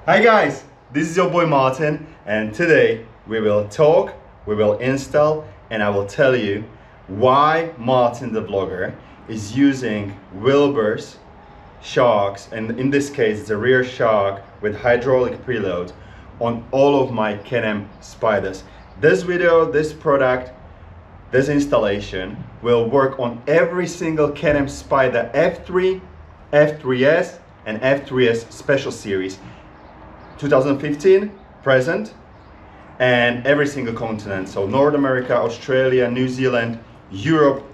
Hi guys, this is your boy Martin, and today we will talk, we will install, and I will tell you why Martin the Vlogger is using Wilbers Shocks, and in this case it's a rear shock with hydraulic preload on all of my Can-Am Spyders. This video, this product, this installation will work on every single Can-Am Spyder F3, F3s, and F3s Special Series. 2015, present, and every single continent. So North America, Australia, New Zealand, Europe,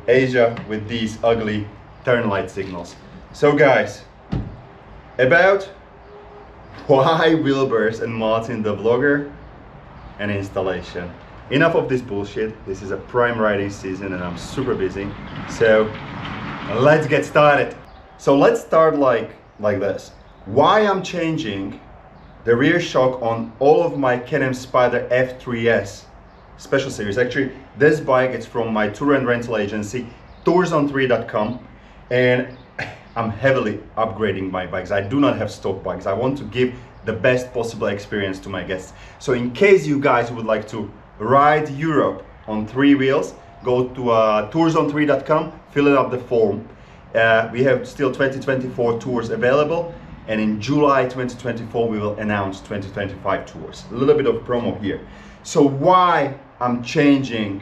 Asia, with these ugly turn light signals. So guys, about why Wilbers and Martin the Vlogger and installation. Enough of this bullshit. This is a prime riding season and I'm super busy. So let's get started. So let's start like this. Why I'm changing the rear shock on all of my Can-Am Spyder F3s Special Series. Actually, this bike is from my tour and rental agency, toursonthread.com, and I'm heavily upgrading my bikes. I do not have stock bikes. I want to give the best possible experience to my guests. So in case you guys would like to ride Europe on 3 wheels, go to toursonthread.com, fill up the form. We have still 2024 tours available. And in July 2024, we will announce 2025 tours. A little bit of promo here. So why I'm changing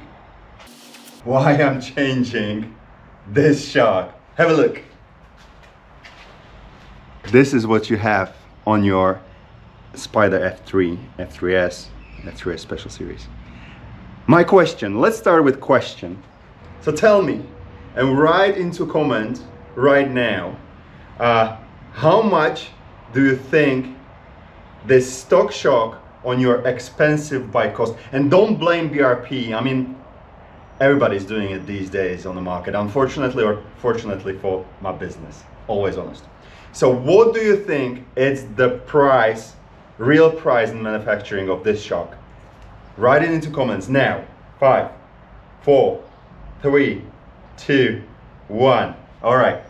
this shock? Have a look. This is what you have on your Spyder F3, F3s, F3s Special Series. My question, let's start with question. So tell me, and write into comment right now, how much do you think this stock shock on your expensive bike cost? And don't blame BRP. I mean, everybody's doing it these days on the market, unfortunately or fortunately for my business. Always honest. So what do you think is the price, real price in manufacturing of this shock? Write it into comments now. 5, 4, 3, 2, 1. All right.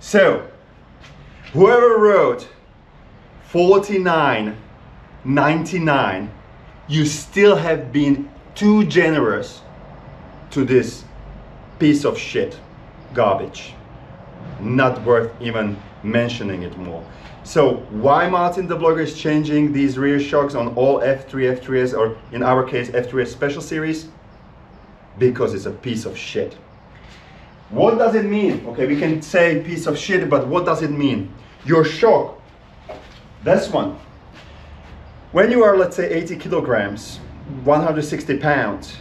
So whoever wrote 49.99, you still have been too generous to this piece of shit, garbage. Not worth even mentioning it more. So why Martin the Vlogger is changing these rear shocks on all F3, F3s, or in our case F3s Special Series? Because it's a piece of shit. What does it mean? Okay, we can say piece of shit, but what does it mean? Your shock, this one, when you are, let's say, 80 kilograms, 160 pounds,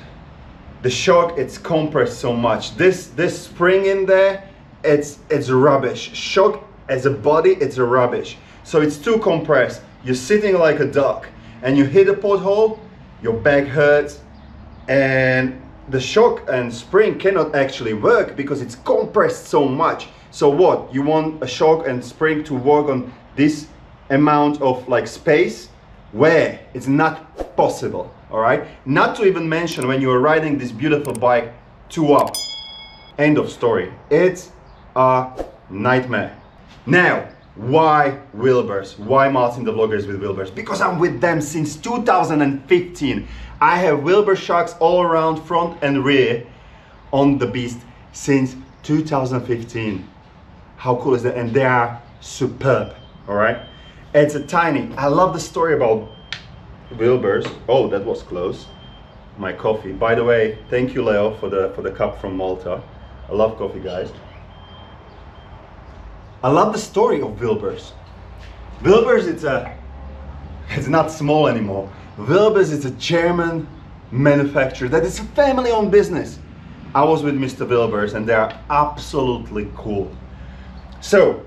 the shock, it's compressed so much. This spring in there, it's rubbish. Shock as a body, it's a rubbish. So it's too compressed. You're sitting like a duck and you hit a pothole, your back hurts, and the shock and spring cannot actually work because it's compressed so much. So what? You want a shock and spring to work on this amount of like space? Where? It's not possible, all right? Not to even mention when you're riding this beautiful bike 2 up. End of story. It's a nightmare. Now, why Wilbers? Why Martin the Vlogger is with Wilbers? Because I'm with them since 2015. I have Wilbers shocks all around front and rear on the beast since 2015. How cool is that? And they are superb, all right? It's a tiny, I love the story about Wilbers. Oh, that was close. My coffee. By the way, thank you, Leo, for the cup from Malta. I love coffee, guys. I love the story of Wilbers. Wilbers, it's not small anymore. Wilbers is a German manufacturer that is a family-owned business. I was with Mr. Wilbers and they are absolutely cool. So,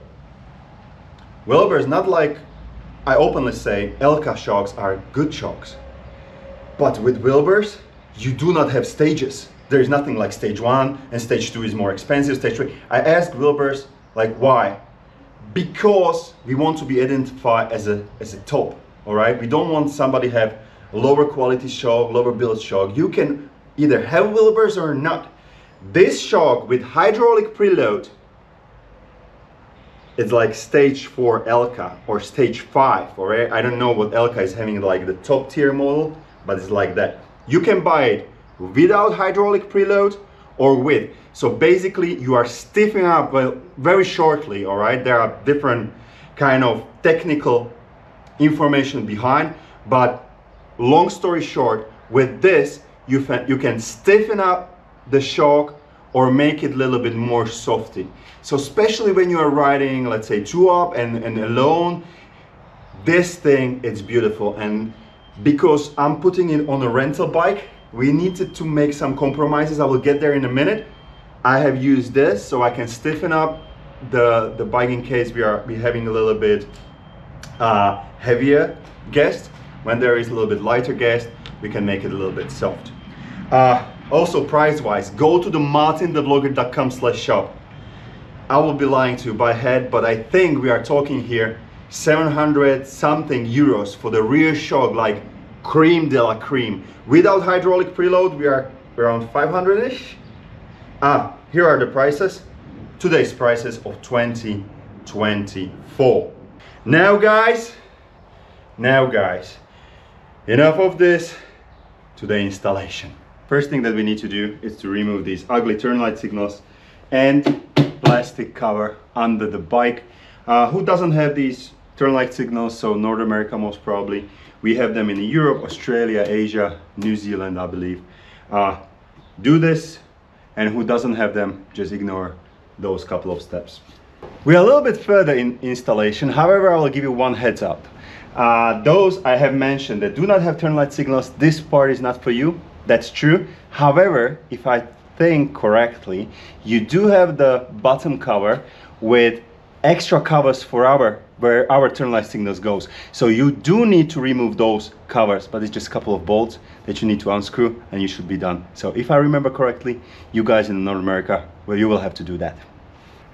Wilbers, not like I openly say, Elka shocks are good shocks. But with Wilbers, you do not have stages. There is nothing like stage 1 and stage 2 is more expensive, stage 3. I asked Wilbers, like, why? Because we want to be identified as a top, all right? We don't want somebody have lower quality shock, lower build shock. You can either have Wilbers or not. This shock with hydraulic preload it's like stage 4 Elka or stage 5, or I don't know what Elka is having, like the top tier model, but it's like that. You can buy it without hydraulic preload or with. So basically you are stiffening up, well, very shortly, all right? There are different kind of technical information behind, but long story short, with this you can stiffen up the shock or make it a little bit more softy. So especially when you are riding, let's say 2-up and alone, this thing, it's beautiful. And because I'm putting it on a rental bike, we needed to make some compromises. I will get there in a minute. I have used this so I can stiffen up the bike in case we having a little bit heavier guest. When there is a little bit lighter guest, we can make it a little bit soft. Also price wise, go to the MartinTheVlogger.com/shop. I will be lying to you by head, but I think we are talking here 700 something euros for the rear shock, like cream de la cream. Without hydraulic preload, we are around 500-ish. Here are the prices. Today's prices of 2024. Now guys, enough of this, to the installation. First thing that we need to do is to remove these ugly turn light signals and plastic cover under the bike. Who doesn't have these turn light signals? So North America most probably. We have them in Europe, Australia, Asia, New Zealand, I believe. Do this, and who doesn't have them, just ignore those couple of steps. We are a little bit further in installation. However, I will give you one heads up. Those I have mentioned that do not have turn light signals, this part is not for you. That's true. However, if I think correctly, you do have the bottom cover with extra covers for where our turn light signals goes. So you do need to remove those covers, but it's just a couple of bolts that you need to unscrew and you should be done. So if I remember correctly, you guys in North America, well, you will have to do that.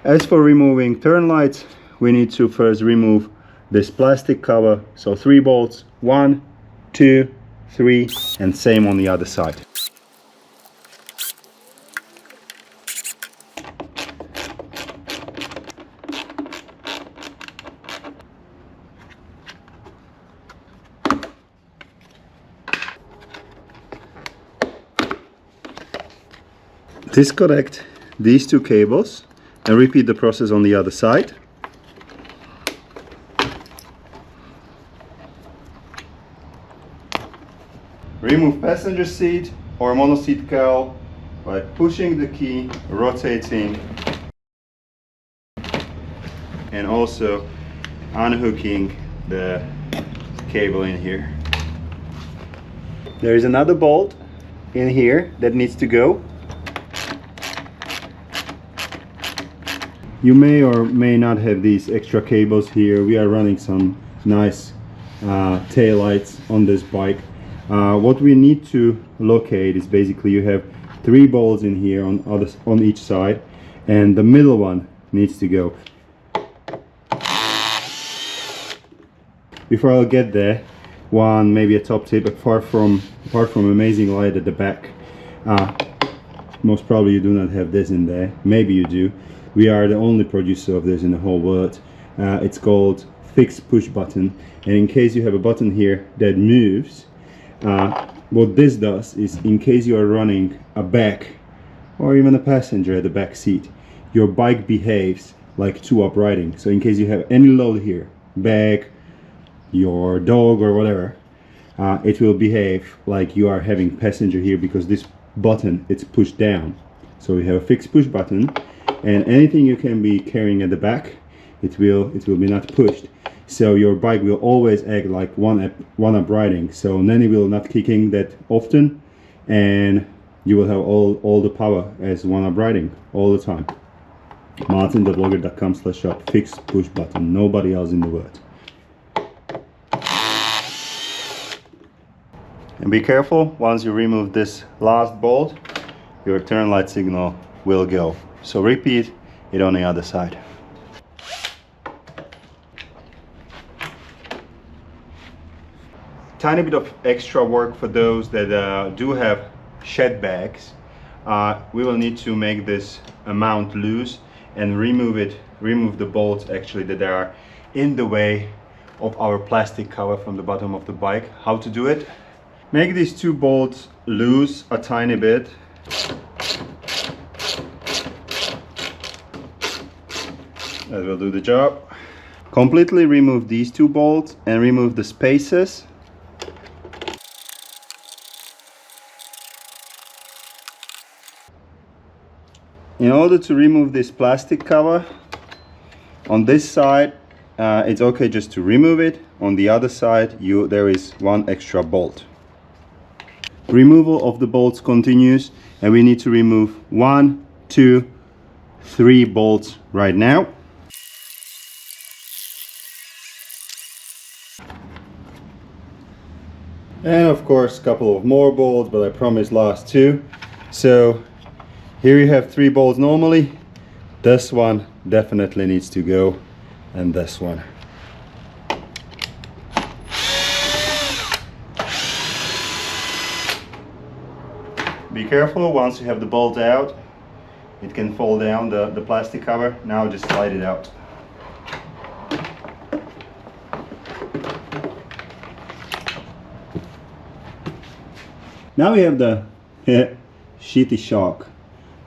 As for removing turn lights, we need to first remove this plastic cover. So 3 bolts, 1, 2, 3, and same on the other side. Disconnect these 2 cables and repeat the process on the other side. Remove passenger seat or monoseat cowl by pushing the key, rotating, and also unhooking the cable in here. There is another bolt in here that needs to go. You may or may not have these extra cables here. We are running some nice tail lights on this bike. What we need to locate is basically you have 3 bolts in here on each side, and the middle one needs to go. Before I'll get there, maybe a top tip, apart from amazing light at the back, most probably you do not have this in there. Maybe you do. We are the only producer of this in the whole world. It's called fixed push button, and in case you have a button here that moves, what this does is, in case you are running a back or even a passenger at the back seat, your bike behaves like 2-up riding. So in case you have any load here, bag, your dog or whatever, it will behave like you are having passenger here, because this button, it's pushed down. So we have a fixed push button, and anything you can be carrying at the back, it will be not pushed. So your bike will always act like one-up riding. So then it will not kicking that often, and you will have all the power as one-up riding all the time. MartinTheVlogger.com/shop, fixed push button, nobody else in the world. And be careful, once you remove this last bolt, your turn light signal will go. So repeat it on the other side. Tiny bit of extra work for those that do have shed bags. We will need to make this mount loose and remove it remove the bolts actually that are in the way of our plastic cover from the bottom of the bike. How to do it? Make these two bolts loose a tiny bit. That will do the job. Completely remove these two bolts and remove the spaces. In order to remove this plastic cover, on this side it's okay just to remove it. On the other side there is one extra bolt. Removal of the bolts continues, and we need to remove 1, 2, 3 bolts right now. And of course a couple of more bolts, but I promise last 2. So here you have 3 bolts normally. This one definitely needs to go, and this one. Be careful, once you have the bolt out, it can fall down the plastic cover. Now just slide it out. Now we have the shitty shock,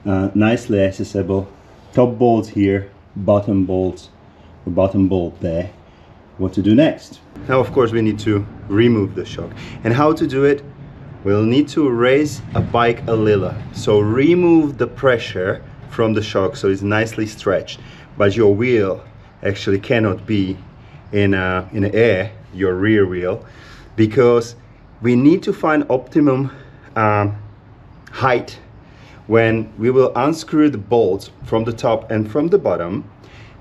nicely accessible. Top bolts here, bottom bolts, the bottom bolt there. What to do next? Now of course we need to remove the shock. And how to do it? We'll need to raise a bike a little. So remove the pressure from the shock so it's nicely stretched. But your wheel actually cannot be in air, your rear wheel, because we need to find optimum height when we will unscrew the bolts from the top and from the bottom,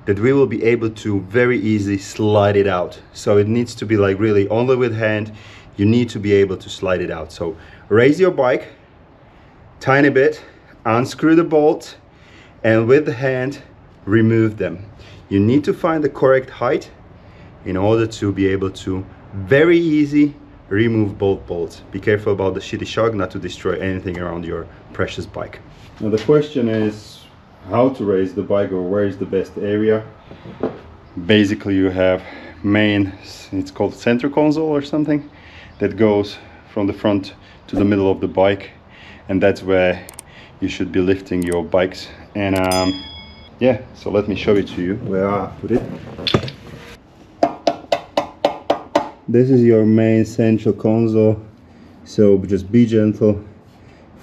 that we will be able to very easily slide it out. So it needs to be like really only with hand. You need to be able to slide it out. So raise your bike tiny bit, unscrew the bolt, and with the hand remove them. You need to find the correct height in order to be able to very easy remove both bolts. Be careful about the shitty shock, not to destroy anything around your precious bike. Now the question is how to raise the bike, or where is the best area. Basically you have main, it's called center console or something, that goes from the front to the middle of the bike, and that's where you should be lifting your bikes. And yeah, so let me show it to you where I put it. This is your main central console, so just be gentle,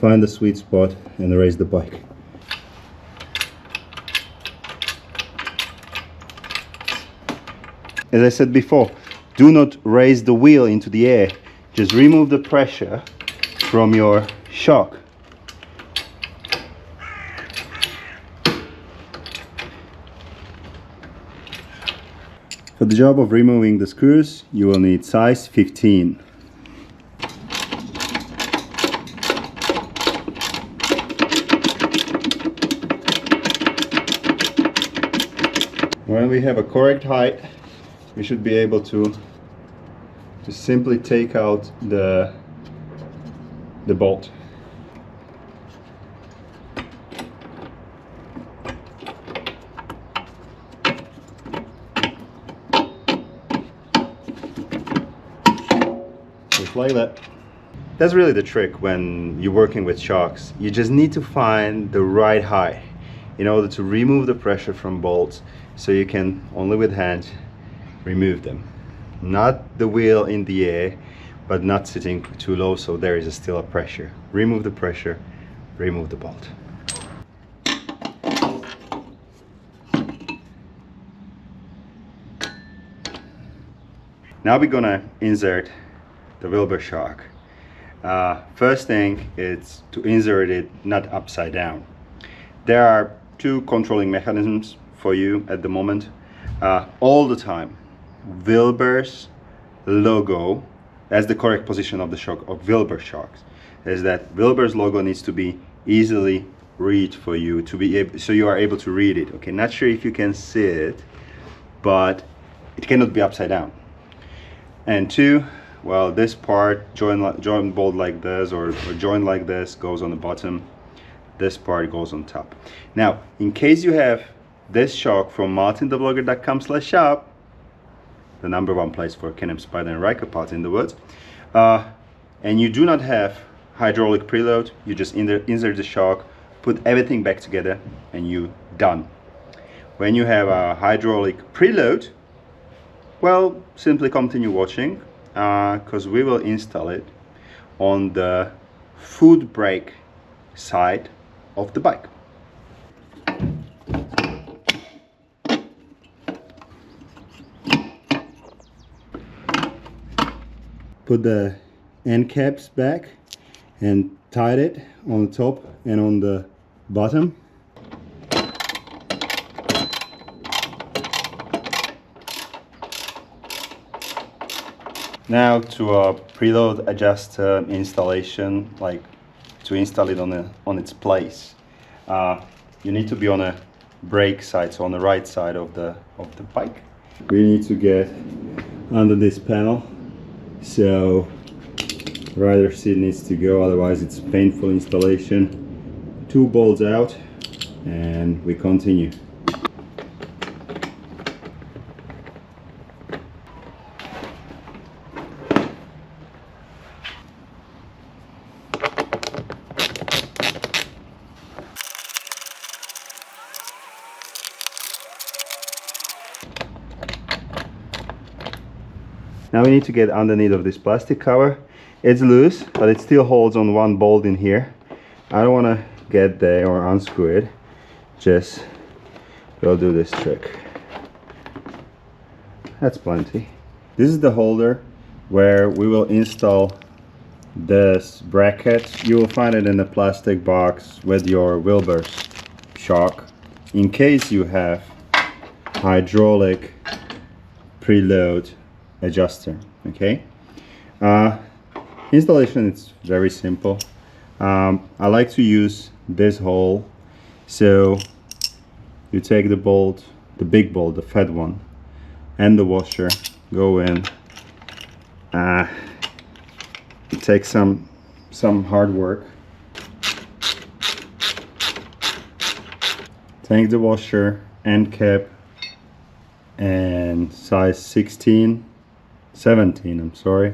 find the sweet spot and raise the bike. As I said before, do not raise the wheel into the air, just remove the pressure from your shock. For the job of removing the screws, you will need size 15. When we have a correct height, we should be able to simply take out the bolt. Just like that. That's really the trick when you're working with shocks. You just need to find the right height in order to remove the pressure from bolts, so you can only with hand remove them. Not the wheel in the air, but not sitting too low so there is still a pressure. Remove the pressure, remove the bolt. Now we're gonna insert the Wilbers shock. First thing is to insert it not upside down. There are 2 controlling mechanisms for you at the moment. All the time, Wilbers logo, that's the correct position of the shock of Wilbers shocks, is that Wilbers logo needs to be easily read for you to be able, so you are able to read it. Okay, not sure if you can see it, but it cannot be upside down. And 2, well, this part join bolt like this or join like this goes on the bottom. This part goes on top. Now, in case you have this shock from MartinTheVlogger.com/shop, the #1 place for Can-Am Spyder and Ryker parts in the world, and you do not have hydraulic preload, you just insert the shock, put everything back together, and you done. When you have a hydraulic preload, well, simply continue watching, because we will install it on the foot brake side of the bike. Put the end caps back and tied it on the top and on the bottom. Now to a preload adjuster installation, like to install it on its place, you need to be on a brake side, so on the right side of the bike. We need to get under this panel, so rider seat needs to go, otherwise it's painful installation. 2 bolts out and we continue. Now we need to get underneath of this plastic cover. It's loose, but it still holds on 1 bolt in here. I don't want to get there or unscrew it. Just go do this trick. That's plenty. This is the holder where we will install this bracket. You will find it in a plastic box with your Wilbers shock, in case you have hydraulic preload adjuster. Okay, installation is very simple. I like to use this hole, so you take the bolt, the big bolt, the fat one, and the washer, go in. It takes some hard work. Take the washer, end cap, and size 17, I'm sorry.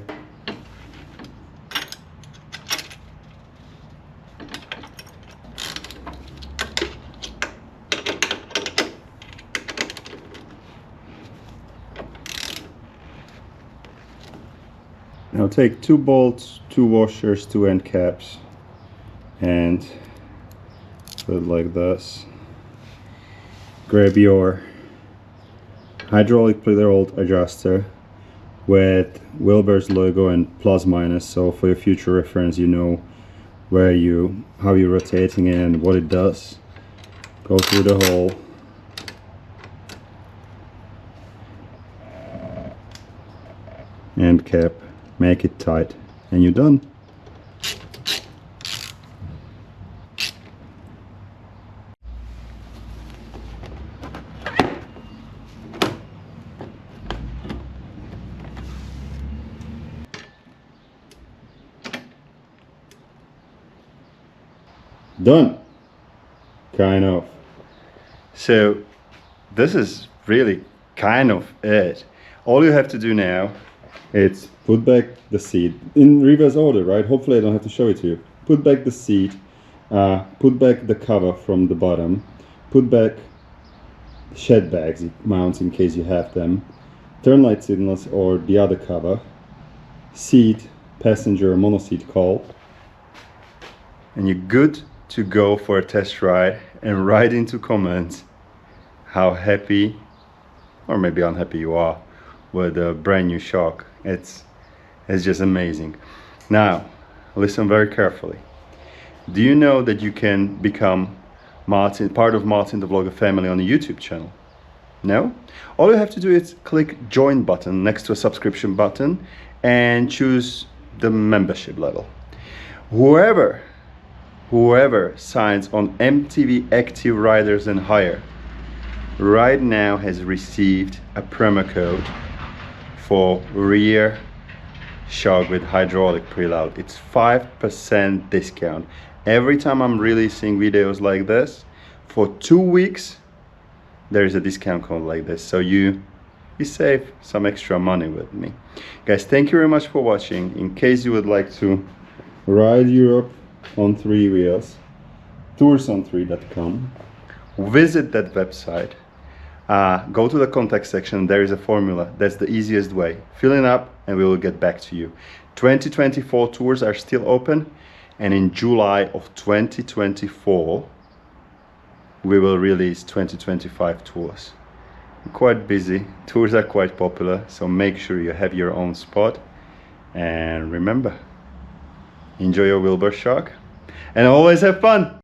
Now take 2 bolts, 2 washers, 2 end caps, and put it like this. Grab your hydraulic preload adjuster with Wilbers logo and plus minus, so for your future reference you know how you're rotating it and what it does. Go through the hole. End cap, make it tight, and you're done. Done, kind of. So this is really kind of it. All you have to do now is put back the seat in reverse order, right? Hopefully I don't have to show it to you. Put back the seat, put back the cover from the bottom, put back shed bags, mounts in case you have them, turn light signals or the other cover, seat, passenger, mono seat call, and you're good to go for a test ride, and write into comments how happy or maybe unhappy you are with a brand new shock. It's just amazing. Now listen very carefully. Do you know that you can become part of Martin the Vlogger family on the YouTube channel? No? All you have to do is click join button next to a subscription button and choose the membership level. Whoever signs on MTV Active Riders and Higher right now has received a promo code for rear shock with hydraulic preload. It's 5% discount. Every time I'm releasing videos like this, for 2 weeks there is a discount code like this, so you save some extra money with me. Guys, thank you very much for watching. In case you would like to ride Europe on 3 wheels, toursont3.com, visit that website, go to the contact section, there is a formula. That's the easiest way. Fill it up and we will get back to you. 2024 tours are still open, and in July of 2024 we will release 2025 tours. I'm quite busy, tours are quite popular, so make sure you have your own spot. And remember, enjoy your Wilbers Shock and always have fun!